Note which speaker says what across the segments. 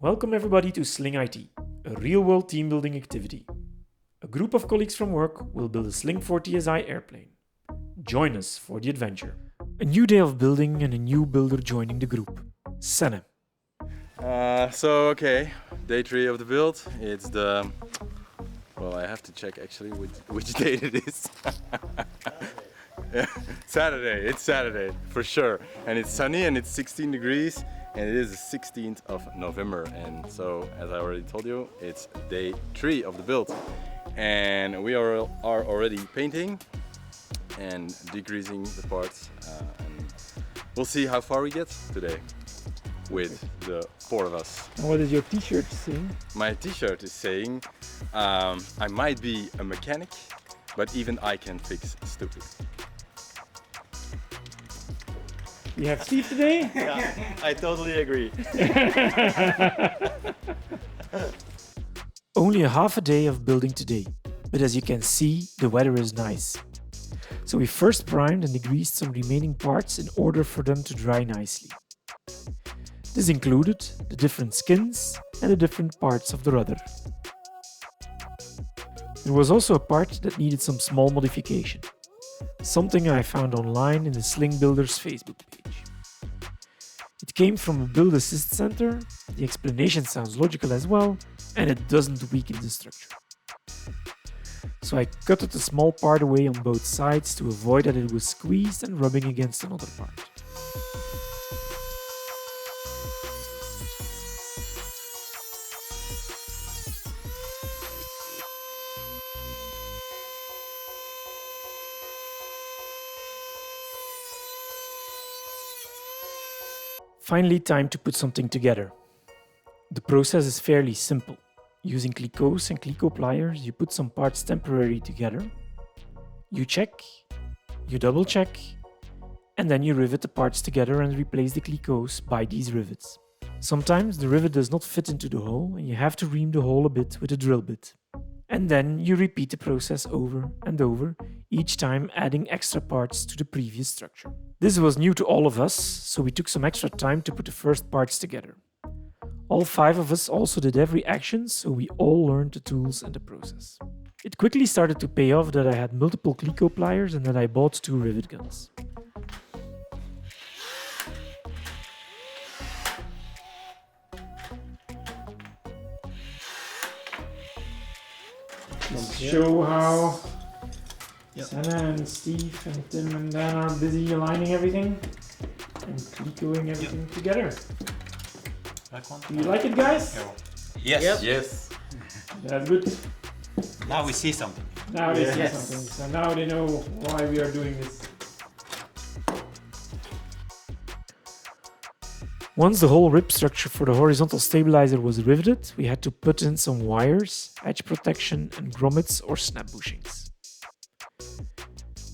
Speaker 1: Welcome everybody to SlingIT, a real-world team-building activity. A group of colleagues from work will build a Sling 4 TSI airplane. Join us for the adventure. A new day of building and a new builder joining the group. Senne.
Speaker 2: Day 3 of the build. It's the... Well, I have to check actually which date it is. Saturday, it's Saturday for sure. And it's sunny and it's 16 degrees. And it is the 16th of November, and so as I already told you, it's day 3 of the build, and we are already painting and degreasing the parts, and we'll see how far we get today with the 4 of us.
Speaker 1: And what is your t-shirt saying?
Speaker 2: My t-shirt is saying, I might be a mechanic, but even I can fix stupid.
Speaker 1: We have Steve today?
Speaker 3: Yeah, I totally agree.
Speaker 1: Only a half a day of building today, but as you can see, the weather is nice. So we first primed and degreased some remaining parts in order for them to dry nicely. This included the different skins and the different parts of the rudder. There was also a part that needed some small modification. Something I found online in the Sling Builder's Facebook page. It came from a Build Assist Center, the explanation sounds logical as well, and it doesn't weaken the structure. So I cut a small part away on both sides to avoid that it was squeezed and rubbing against another part. Finally, time to put something together. The process is fairly simple. Using clicos and clico pliers, you put some parts temporarily together. You check, you double check, and then you rivet the parts together and replace the clicos by these rivets. Sometimes the rivet does not fit into the hole and you have to ream the hole a bit with a drill bit. And then you repeat the process over and over, each time adding extra parts to the previous structure. This was new to all of us, so we took some extra time to put the first parts together. All 5 of us also did every action, so we all learned the tools and the process. It quickly started to pay off that I had multiple clico pliers and that I bought 2 rivet guns. Just show how Senne and Steve and Tim and Dan are busy aligning everything and clicoing everything together. Do you like it, guys?
Speaker 3: Yes.
Speaker 2: Yep. Yes.
Speaker 1: That's good.
Speaker 3: Now we see something.
Speaker 1: Now they see something, so now they know why we are doing this. Once the whole rib structure for the horizontal stabilizer was riveted, we had to put in some wires, edge protection and grommets or snap bushings.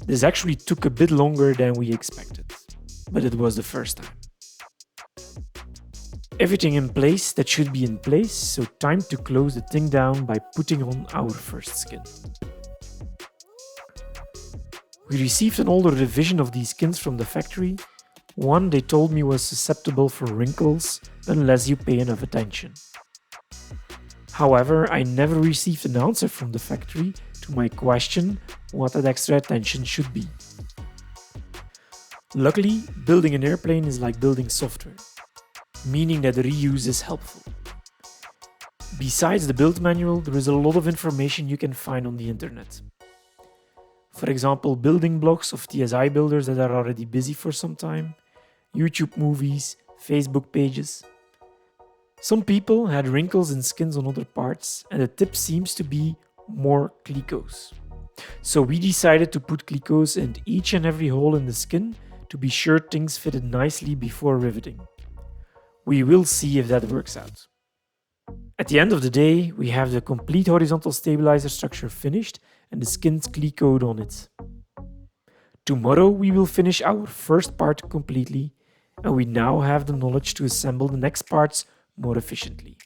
Speaker 1: This actually took a bit longer than we expected, but it was the first time. Everything in place that should be in place, so time to close the thing down by putting on our first skin. We received an older revision of these skins from the factory. One they told me was susceptible for wrinkles unless you pay enough attention. However, I never received an answer from the factory to my question what that extra attention should be. Luckily, building an airplane is like building software, meaning that reuse is helpful. Besides the build manual, there is a lot of information you can find on the internet. For example, building blocks of TSI builders that are already busy for some time, YouTube movies, Facebook pages. Some people had wrinkles in skins on other parts, and the tip seems to be more clicos. So we decided to put clicos in each and every hole in the skin to be sure things fitted nicely before riveting. We will see if that works out. At the end of the day, we have the complete horizontal stabilizer structure finished and the skins clicoed on it. Tomorrow we will finish our first part completely, and we now have the knowledge to assemble the next parts more efficiently.